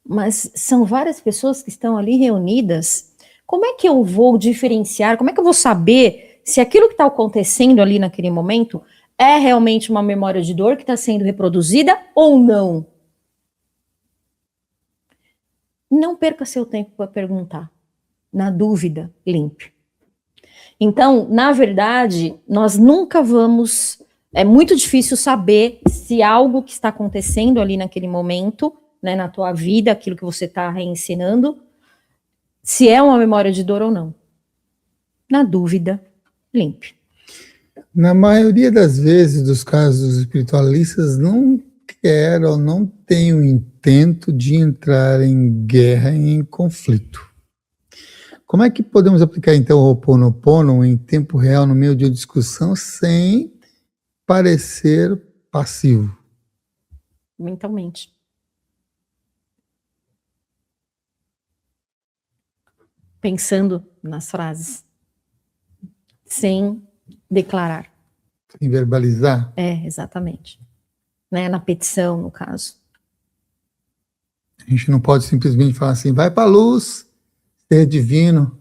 mas são várias pessoas que estão ali reunidas, como é que eu vou diferenciar, como é que eu vou saber se aquilo que está acontecendo ali naquele momento é realmente uma memória de dor que está sendo reproduzida ou não? Não perca seu tempo para perguntar. Na dúvida, limpe. Então, na verdade, nós nunca vamos... É muito difícil saber se algo que está acontecendo ali naquele momento, né, na tua vida, aquilo que você está reensinando, se é uma memória de dor ou não. Na dúvida, limpe. Na maioria das vezes, dos casos espiritualistas, não quero, não tenho intento de entrar em guerra, em conflito. Como é que podemos aplicar, então, o Ho'oponopono em tempo real, no meio de uma discussão, sem parecer passivo? Mentalmente. Pensando nas frases. Sem declarar. Sem verbalizar? Exatamente. Né, na petição, no caso. A gente não pode simplesmente falar assim, vai para a luz, ser divino.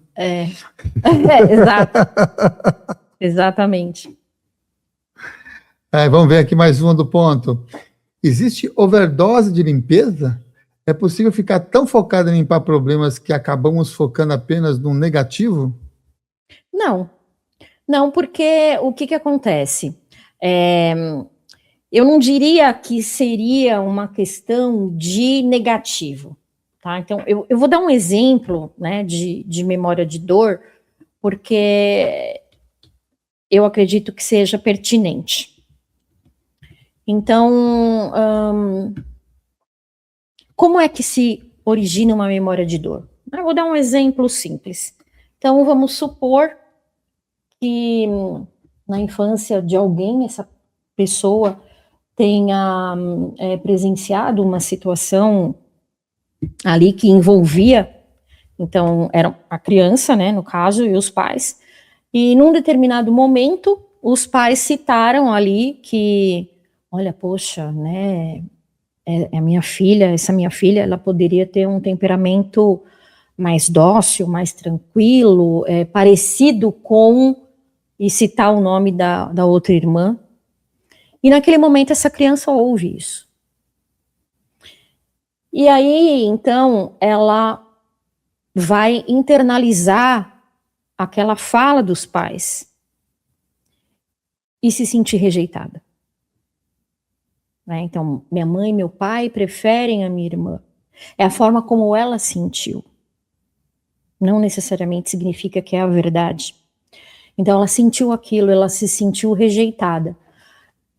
Exato. Exatamente. Vamos ver aqui mais uma do ponto. Existe overdose de limpeza? É possível ficar tão focado em limpar problemas que acabamos focando apenas no negativo? Não. Não, porque o que acontece? Eu não diria que seria uma questão de negativo, tá? Então, eu vou dar um exemplo, né, de memória de dor, porque eu acredito que seja pertinente. Então, como é que se origina uma memória de dor? Eu vou dar um exemplo simples. Então, vamos supor que na infância de alguém, essa pessoa tenha presenciado uma situação ali que envolvia, então, era a criança, né, no caso, e os pais, e num determinado momento, os pais citaram ali que, olha, poxa, né, a minha filha, essa minha filha, ela poderia ter um temperamento mais dócil, mais tranquilo, parecido com, e citar o nome da outra irmã. E naquele momento essa criança ouve isso. E aí, então, ela vai internalizar aquela fala dos pais e se sentir rejeitada. Né? Então, minha mãe e meu pai preferem a minha irmã. É a forma como ela sentiu. Não necessariamente significa que é a verdade. Então, ela sentiu aquilo, ela se sentiu rejeitada.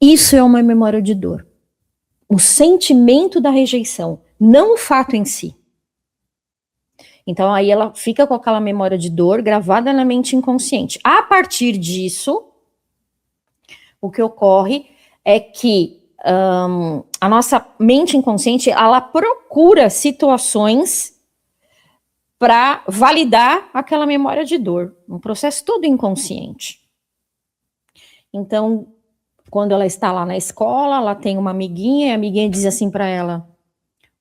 Isso é uma memória de dor. O sentimento da rejeição, não o fato em si. Então, aí ela fica com aquela memória de dor gravada na mente inconsciente. A partir disso, o que ocorre é que a nossa mente inconsciente, ela procura situações para validar aquela memória de dor, um processo todo inconsciente. Então, quando ela está lá na escola, ela tem uma amiguinha, e a amiguinha diz assim para ela,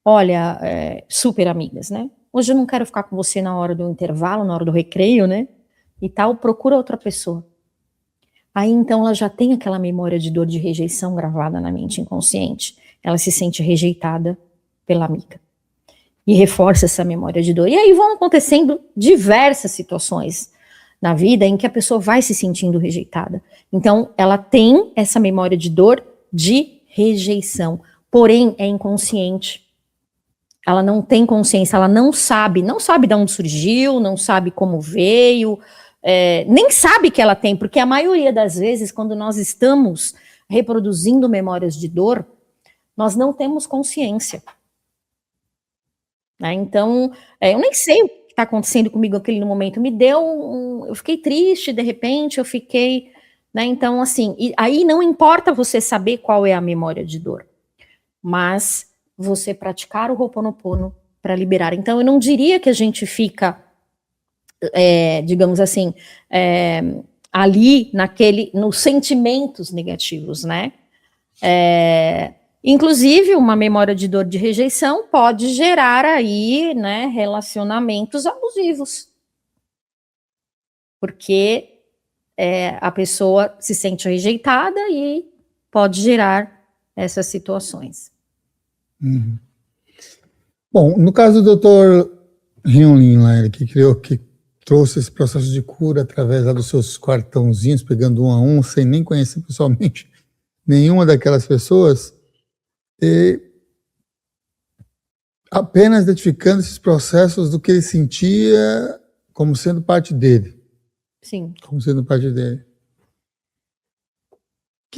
olha, super amigas, né? Hoje eu não quero ficar com você na hora do intervalo, na hora do recreio, né? E tal, procura outra pessoa. Aí, então, ela já tem aquela memória de dor de rejeição gravada na mente inconsciente. Ela se sente rejeitada pela amiga. E reforça essa memória de dor. E aí vão acontecendo diversas situações na vida em que a pessoa vai se sentindo rejeitada. Então, ela tem essa memória de dor de rejeição, porém é inconsciente. Ela não tem consciência, ela não sabe de onde surgiu, não sabe como veio, nem sabe que ela tem, porque a maioria das vezes, quando nós estamos reproduzindo memórias de dor, nós não temos consciência. Né? Então, eu nem sei o que está acontecendo comigo naquele momento, eu fiquei triste, de repente, eu fiquei, né? Então, assim, aí não importa você saber qual é a memória de dor, mas você praticar o Ho'oponopono para liberar. Então, eu não diria que a gente fica, digamos assim, ali nos sentimentos negativos, né? Inclusive, uma memória de dor de rejeição pode gerar aí, né, relacionamentos abusivos. Porque a pessoa se sente rejeitada e pode gerar essas situações. Uhum. Bom, no caso do Dr. Hyun-Lin, lá, que trouxe esse processo de cura através dos seus cartãozinhos, pegando um a um, sem nem conhecer pessoalmente nenhuma daquelas pessoas, e apenas identificando esses processos do que ele sentia como sendo parte dele. Sim. Como sendo parte dele. O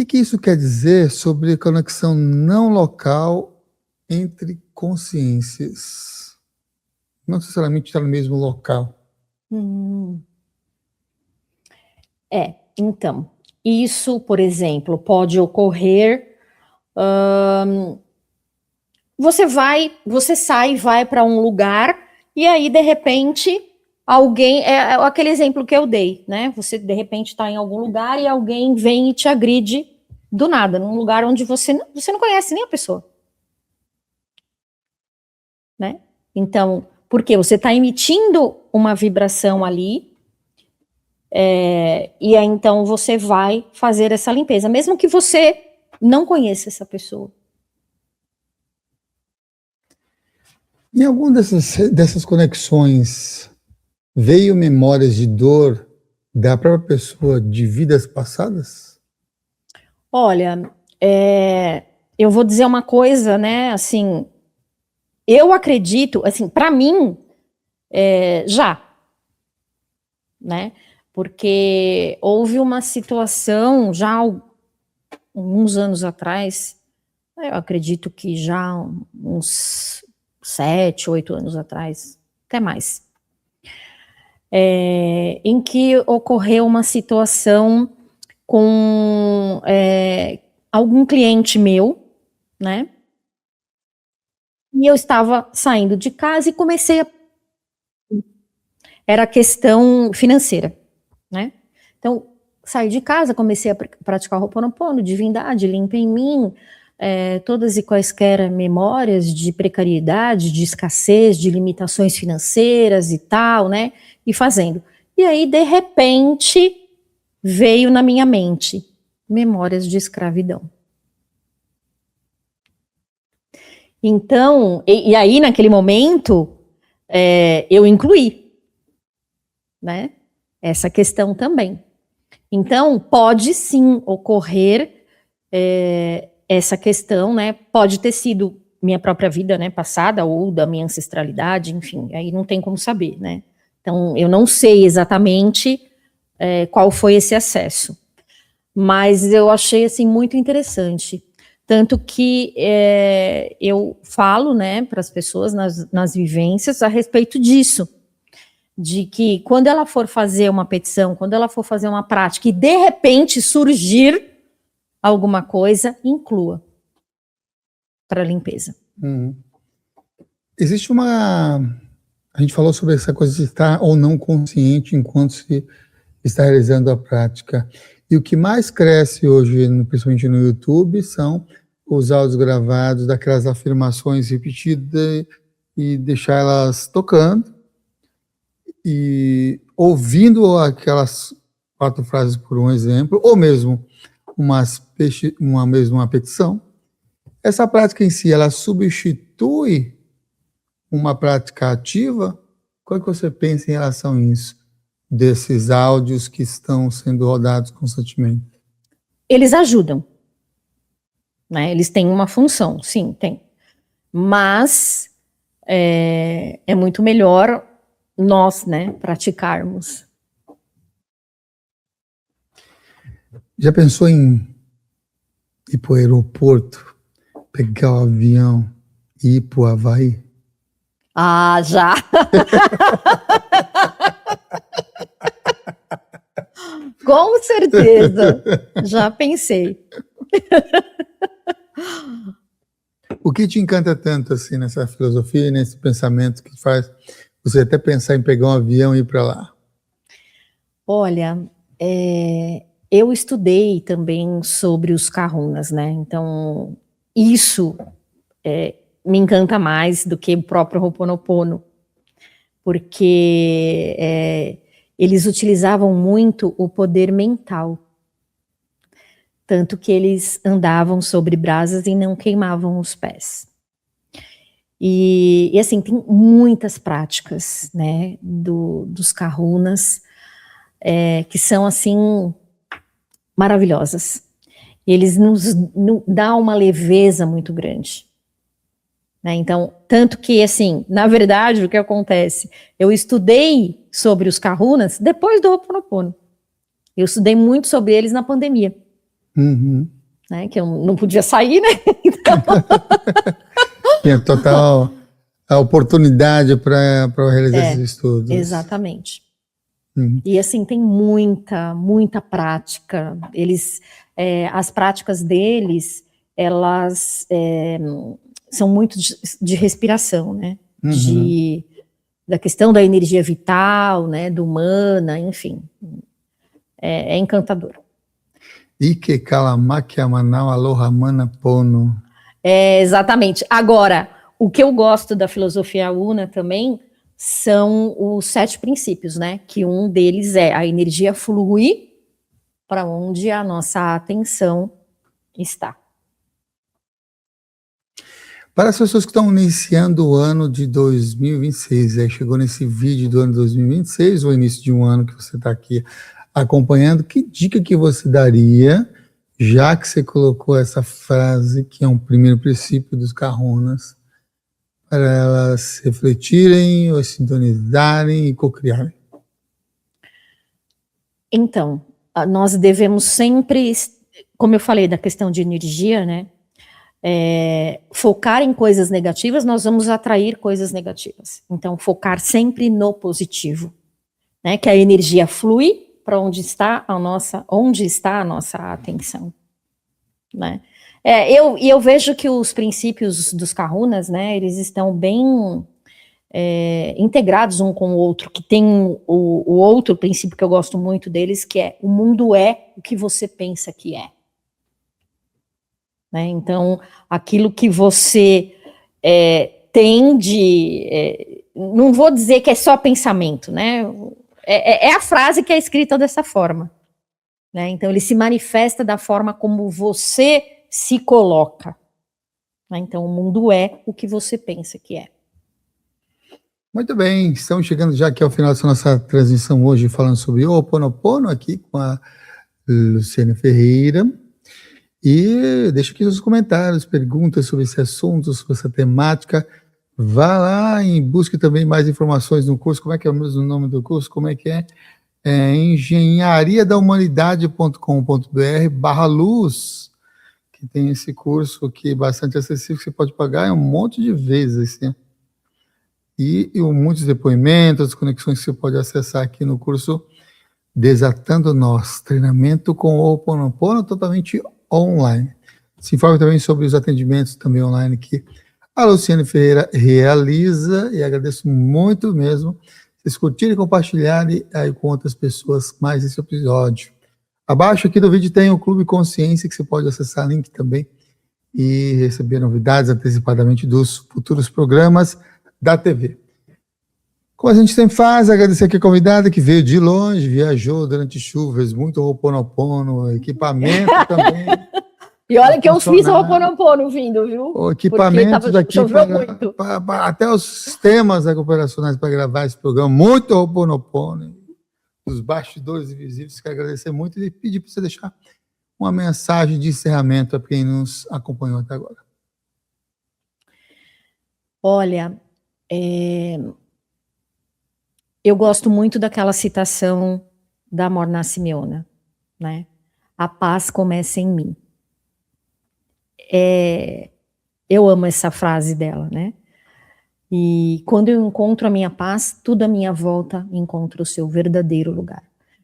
que isso quer dizer sobre a conexão não local entre consciências? Não necessariamente estar no mesmo local. Então, isso, por exemplo, pode ocorrer... Você sai, vai para um lugar e aí, de repente, alguém... É aquele exemplo que eu dei, né? Você, de repente, está em algum lugar e alguém vem e te agride do nada, num lugar onde você não conhece nem a pessoa. Né? Então, porque você está emitindo uma vibração ali, e aí, então, você vai fazer essa limpeza, mesmo que você não conheça essa pessoa. Em alguma dessas conexões, veio memórias de dor da própria pessoa de vidas passadas? Olha, eu vou dizer uma coisa, né, assim, eu acredito, assim, para mim, já, né, porque houve uma situação já uns anos atrás, eu acredito que já uns 7, 8 anos atrás, até mais, em que ocorreu uma situação com algum cliente meu, né? E eu estava saindo de casa e comecei a... Era questão financeira, né? Então, saí de casa, comecei a praticar o Ho'oponopono, divindade, limpa em mim, todas e quaisquer memórias de precariedade, de escassez, de limitações financeiras e tal, né? E fazendo. E aí, de repente, veio na minha mente memórias de escravidão. Então, e aí naquele momento, eu incluí, né, essa questão também. Então, pode sim ocorrer essa questão, né, pode ter sido minha própria vida, né, passada, ou da minha ancestralidade, enfim, aí não tem como saber, né. Então, eu não sei exatamente qual foi esse acesso, mas eu achei, assim, muito interessante. Tanto que eu falo, né, para as pessoas nas vivências a respeito disso, de que quando ela for fazer uma petição, quando ela for fazer uma prática e de repente surgir alguma coisa, inclua para limpeza. Existe uma A gente falou sobre essa coisa de estar ou não consciente enquanto se está realizando a prática. E o que mais cresce hoje, principalmente no YouTube, são os áudios gravados daquelas afirmações repetidas e deixar elas tocando e ouvindo aquelas 4 frases por um exemplo, ou mesmo uma petição. Essa prática em si, ela substitui uma prática ativa? Qual que você pensa em relação a isso, desses áudios que estão sendo rodados constantemente? Eles ajudam, né? Eles têm uma função, sim, tem. Mas é muito melhor nós, né, praticarmos. Já pensou em ir para o aeroporto, pegar o avião e ir para o Havaí? Ah, já! Com certeza! Já pensei. O que te encanta tanto assim nessa filosofia, nesse pensamento que faz você até pensar em pegar um avião e ir para lá? Olha, eu estudei também sobre os kahunas, né? Então, isso me encanta mais do que o próprio Ho'oponopono, porque eles utilizavam muito o poder mental, tanto que eles andavam sobre brasas e não queimavam os pés. E assim, tem muitas práticas, né, dos kahunas, que são, assim, maravilhosas. Eles nos dão uma leveza muito grande. Né? Então, tanto que, assim, na verdade, o que acontece? Eu estudei sobre os kahunas depois do Ho'oponopono. Eu estudei muito sobre eles na pandemia. Uhum. Né? Que eu não podia sair, né? Então... Tinha total a oportunidade para realizar esses estudos. Exatamente. Uhum. E assim, tem muita prática. Eles, as práticas deles, elas são muito de respiração, né? Uhum. Da questão da energia vital, né? Do mana, enfim. É encantador. Ike Kalamakya Manau Aloha Mana Pono. Exatamente. Agora, o que eu gosto da filosofia Una também são os 7 princípios, né? Que um deles é a energia flui para onde a nossa atenção está. Para as pessoas que estão iniciando o ano de 2026, chegou nesse vídeo do ano 2026, o início de um ano que você está aqui acompanhando, que dica que você daria, já que você colocou essa frase, que é um primeiro princípio dos kahunas, para elas refletirem, ou sintonizarem e cocriarem? Então, nós devemos sempre, como eu falei da questão de energia, né? Focar em coisas negativas, nós vamos atrair coisas negativas. Então, focar sempre no positivo, né? Que a energia flui para onde está a nossa atenção, né? Eu vejo que os princípios dos kahunas, né? Eles estão bem integrados um com o outro, que tem o outro princípio que eu gosto muito deles, que é: o mundo é o que você pensa que é. Né? Então, aquilo que você tem de... não vou dizer que é só pensamento, né? É a frase que é escrita dessa forma. Né? Então, ele se manifesta da forma como você se coloca. Né? Então, o mundo é o que você pensa que é. Muito bem, estamos chegando já aqui ao final dessa nossa transmissão hoje, falando sobre o Ho'oponopono, aqui com a Luciana Ferreira. E deixa aqui os comentários, perguntas sobre esse assunto, sobre essa temática. Vá lá e busque também mais informações no curso. Como é que é o mesmo nome do curso? Como é que é? engenhariadahumanidade.com.br/luz, que tem esse curso que é bastante acessível, que você pode pagar um monte de vezes, né? E muitos depoimentos, conexões que você pode acessar aqui no curso Desatando Nós, treinamento com o Ho'oponopono totalmente online. Se informe também sobre os atendimentos também online que A Luciane Ferreira realiza, e agradeço muito mesmo. Vocês curtirem e compartilharem aí com outras pessoas mais esse episódio. Abaixo aqui do vídeo tem o Clube Consciência, que você pode acessar o link também e receber novidades antecipadamente dos futuros programas da TV. Como a gente sempre faz, agradecer aqui a convidada que veio de longe, viajou durante chuvas, muito Ho'oponopono, equipamento também. E olha que eu fiz o Ho'oponopono vindo, viu? O equipamento daqui muito. Até os temas operacionais para gravar esse programa, muito Ho'oponopono, os bastidores invisíveis, quero agradecer muito e pedir para você deixar uma mensagem de encerramento para quem nos acompanhou até agora. Olha, eu gosto muito daquela citação da Morna Simeona, né? A paz começa em mim. Eu amo essa frase dela, né? E quando eu encontro a minha paz, tudo à minha volta encontra o seu verdadeiro lugar.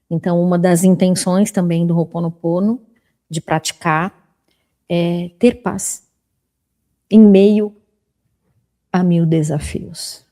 Então, uma das intenções também do Ho'oponopono, de praticar, é ter paz em meio a 1000 desafios.